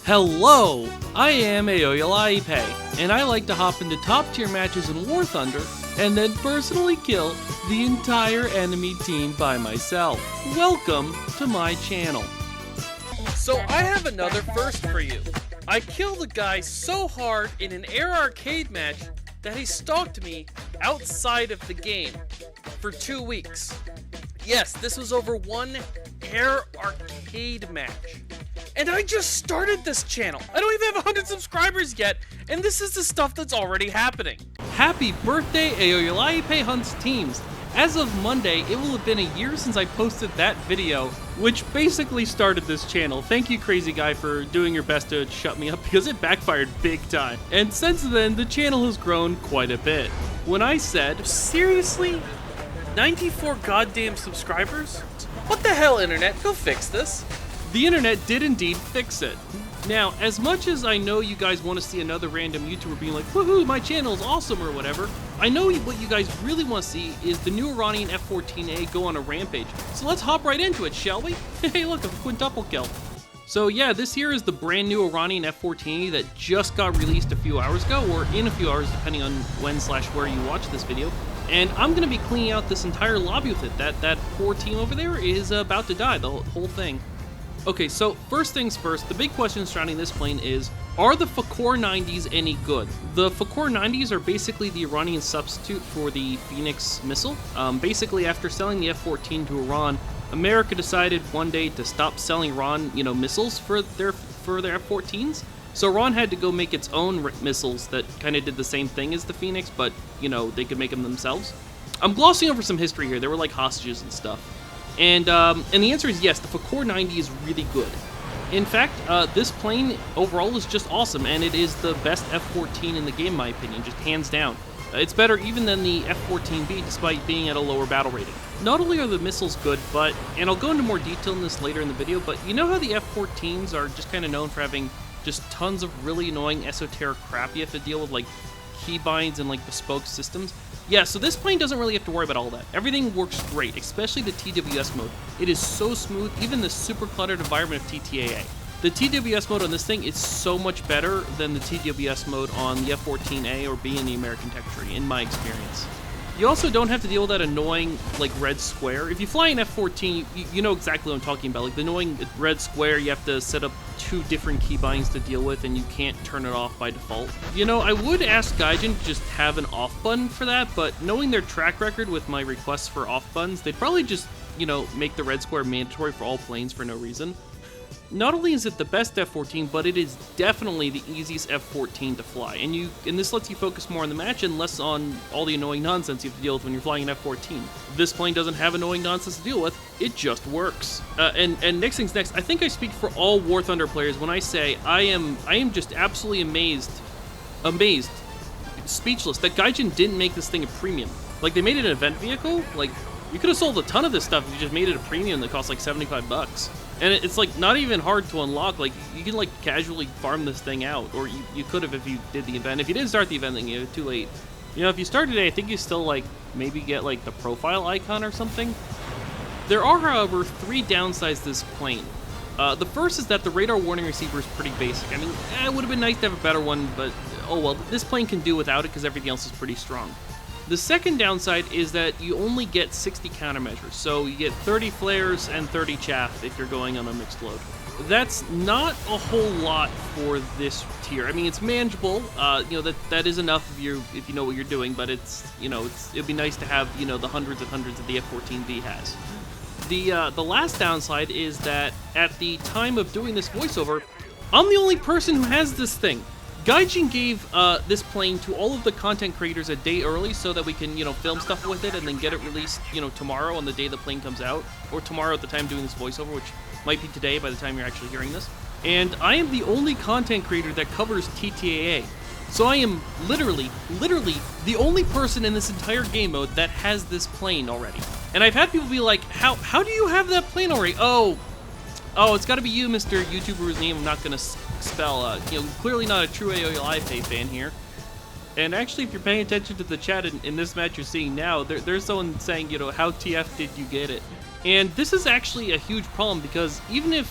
Hello! I am Aoyalaipe, and I like to hop into top tier matches in War Thunder and then personally kill the entire enemy team by myself. Welcome to my channel. So I have another first for you. I killed a guy so hard in an air arcade match that he stalked me outside of the game for 2 weeks. Yes, this was over one air arcade match. And I just started this channel. I don't even have 100 subscribers yet, and this is the stuff that's already happening. Happy birthday, Aoyalaipe Hunts teams! As of Monday, it will have been a year since I posted that video, which basically started this channel. Thank you, crazy guy, for doing your best to shut me up because it backfired big time. And since then, the channel has grown quite a bit. When I said, Seriously? 94 goddamn subscribers? What the hell, internet? Go fix this. the internet did indeed fix it. Now, as much as I know you guys want to see another random YouTuber being like, woohoo, my channel is awesome or whatever, I know what you guys really want to see is the new Iranian F-14A go on a rampage. So let's hop right into it, shall we? Hey, look, a quintuple kill. So yeah, this here is the brand new Iranian F-14A that just got released a few hours ago, or in a few hours depending on when/where you watch this video. And I'm going to be cleaning out this entire lobby with it. That poor team over there is about to die, the whole thing. Okay, so first things first, the big question surrounding this plane is, are the Fakor 90s any good? The Fakor 90s are basically the Iranian substitute for the Phoenix missile. Basically, after selling the F-14 to Iran, America decided one day to stop selling Iran, missiles for their F-14s. So Iran had to go make its own missiles that kind of did the same thing as the Phoenix, but, they could make them themselves. I'm glossing over some history here. They were like hostages and stuff. And the answer is yes, the Fakor 90 is really good. In fact, this plane overall is just awesome, and it is the best F-14 in the game, in my opinion, just hands down. It's better even than the F-14B, despite being at a lower battle rating. Not only are the missiles good, but, and I'll go into more detail in this later in the video, but you know how the F-14s are just kind of known for having just tons of really annoying esoteric crap you have to deal with, like keybinds and like bespoke systems? Yeah, so this plane doesn't really have to worry about all that. Everything works great, especially the TWS mode. It is so smooth, even the super cluttered environment of TTAA. The TWS mode on this thing is so much better than the TWS mode on the F-14A or B in the American Tech Tree, in my experience. You also don't have to deal with that annoying, red square. If you fly an F-14, you know exactly what I'm talking about. Like, the annoying red square, you have to set up 2 different keybinds to deal with, and you can't turn it off by default. I would ask Gaijin to just have an off button for that, but knowing their track record with my requests for off buttons, they'd probably just, make the red square mandatory for all planes for no reason. Not only is it the best F-14, but it is definitely the easiest F-14 to fly, and this lets you focus more on the match and less on all the annoying nonsense you have to deal with when you're flying an F-14. This plane doesn't have annoying nonsense to deal with, it just works. And next things next, I think I speak for all War Thunder players when I say I am just absolutely amazed, speechless, that Gaijin didn't make this thing a premium. Like, they made it an event vehicle, like, you could have sold a ton of this stuff if you just made it a premium that cost like 75 bucks. And it's like not even hard to unlock. Like, you can like casually farm this thing out, or you could have if you did the event. If you didn't start the event, then you're too late. If you start today, I think you still like maybe get like the profile icon or something. There are, however, 3 downsides to this plane. The first is that the radar warning receiver is pretty basic. I mean, it would have been nice to have a better one, but oh well. This plane can do without it because everything else is pretty strong. The second downside is that you only get 60 countermeasures, so you get 30 flares and 30 chaff if you're going on a mixed load. That's not a whole lot for this tier. I mean, it's manageable. That is enough if you know what you're doing, but it'd be nice to have the hundreds and hundreds that the F-14B has. The last downside is that at the time of doing this voiceover, I'm the only person who has this thing. Gaijin gave this plane to all of the content creators a day early so that we can, film stuff with it and then get it released, tomorrow on the day the plane comes out, or tomorrow at the time doing this voiceover, which might be today by the time you're actually hearing this. And I am the only content creator that covers TTAA. So I am literally the only person in this entire game mode that has this plane already. And I've had people be like, how do you have that plane already? Oh, it's got to be you, Mr. YouTuber, whose name I'm not going to spell. Clearly not a true Aoyalaipe fan here. And actually, if you're paying attention to the chat in this match you're seeing now, there's someone saying, how TF did you get it? And this is actually a huge problem because even if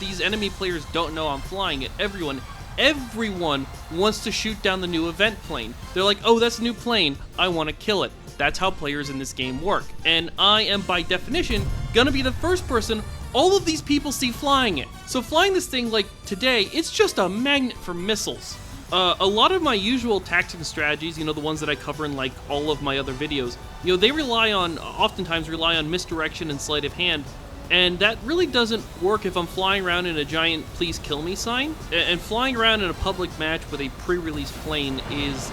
these enemy players don't know I'm flying it. Everyone wants to shoot down the new event plane. They're like, oh, that's a new plane, I want to kill it. That's how players in this game work. And I am, by definition, gonna be the first person all of these people see flying it. So flying this thing, like today, it's just a magnet for missiles. A lot of my usual tactics and strategies, the ones that I cover in like all of my other videos, they oftentimes rely on misdirection and sleight of hand. And that really doesn't work if I'm flying around in a giant please kill me sign. And flying around in a public match with a pre-released plane is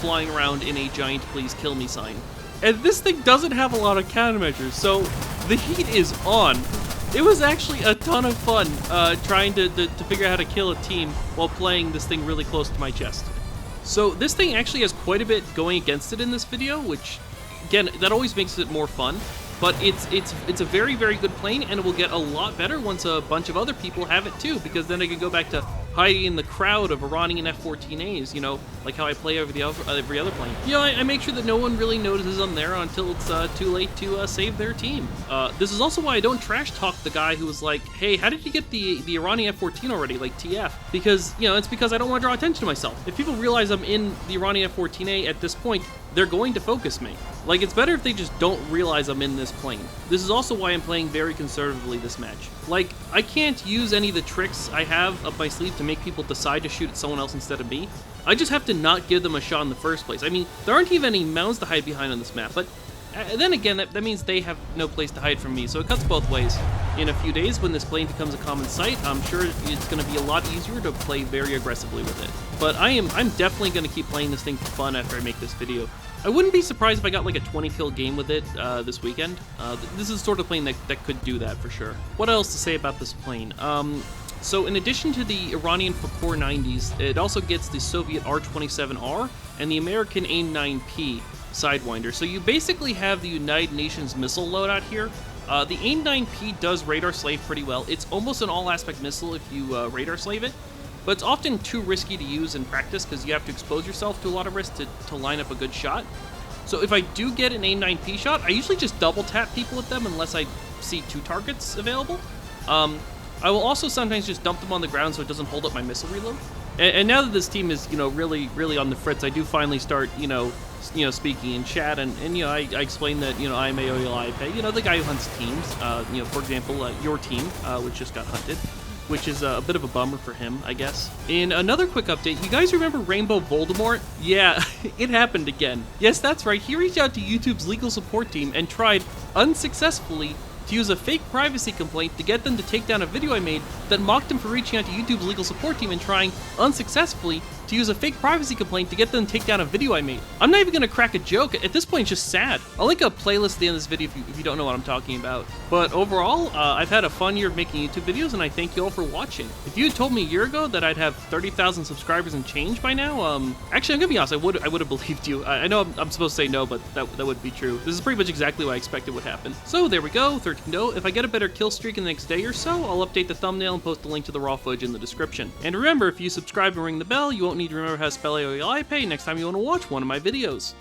flying around in a giant please kill me sign. And this thing doesn't have a lot of countermeasures, so the heat is on. It was actually a ton of fun trying to figure out how to kill a team while playing this thing really close to my chest. So this thing actually has quite a bit going against it in this video, which, again, that always makes it more fun. But it's a very, very good plane, and it will get a lot better once a bunch of other people have it too, because then I can go back to hiding in the crowd of Iranian F-14As, like how I play over every other plane. I make sure that no one really notices I'm there until it's too late to save their team. This is also why I don't trash talk the guy who was like, hey, how did you get the Iranian F-14 already, like TF? Because, it's because I don't want to draw attention to myself. If people realize I'm in the Iranian F-14A at this point, they're going to focus me. Like, it's better if they just don't realize I'm in this plane. This is also why I'm playing very conservatively this match. Like, I can't use any of the tricks I have up my sleeve to make people decide to shoot at someone else instead of me. I just have to not give them a shot in the first place. I mean, there aren't even any mounds to hide behind on this map, but then again, that means they have no place to hide from me, so it cuts both ways. In a few days, when this plane becomes a common sight, I'm sure it's going to be a lot easier to play very aggressively with it. But I'm definitely going to keep playing this thing for fun after I make this video. I wouldn't be surprised if I got like a 20 kill game with it this weekend. This is the sort of plane that could do that for sure. What else to say about this plane? So in addition to the Iranian F-14A, it also gets the Soviet R-27R and the American AIM-9P Sidewinder. So you basically have the United Nations missile loadout here. The AIM-9P does radar slave pretty well. It's almost an all-aspect missile if you radar slave it, but it's often too risky to use in practice because you have to expose yourself to a lot of risk to line up a good shot. So if I do get an AIM-9P shot, I usually just double tap people with them unless I see 2 targets available. I will also sometimes just dump them on the ground so it doesn't hold up my missile reload. And now that this team is, really, really on the fritz, I do finally start, speaking in chat, and I explain that, I'm Aoyalipe, the guy who hunts teams, for example, your team, which just got hunted, which is a bit of a bummer for him, I guess. In another quick update, you guys remember Rainbow Voldemort? Yeah, it happened again. Yes, that's right, he reached out to YouTube's legal support team and tried, unsuccessfully, to use a fake privacy complaint to get them to take down a video I made that mocked him for reaching out to YouTube's legal support team and trying, unsuccessfully, to use a fake privacy complaint to get them to take down a video I made. I'm not even gonna crack a joke. At this point, it's just sad. I'll link a playlist at the end of this video if you don't know what I'm talking about. But overall, I've had a fun year of making YouTube videos, and I thank you all for watching. If you had told me a year ago that I'd have 30,000 subscribers and change by now, actually, I'm gonna be honest, I would have believed you. I know I'm supposed to say no, but that would be true. This is pretty much exactly what I expected would happen. So there we go, 13-0. If I get a better kill streak in the next day or so, I'll update the thumbnail and post a link to the raw footage in the description. And remember, if you subscribe and ring the bell, you won't need to remember how to spell Aoyalipe next time you want to watch one of my videos.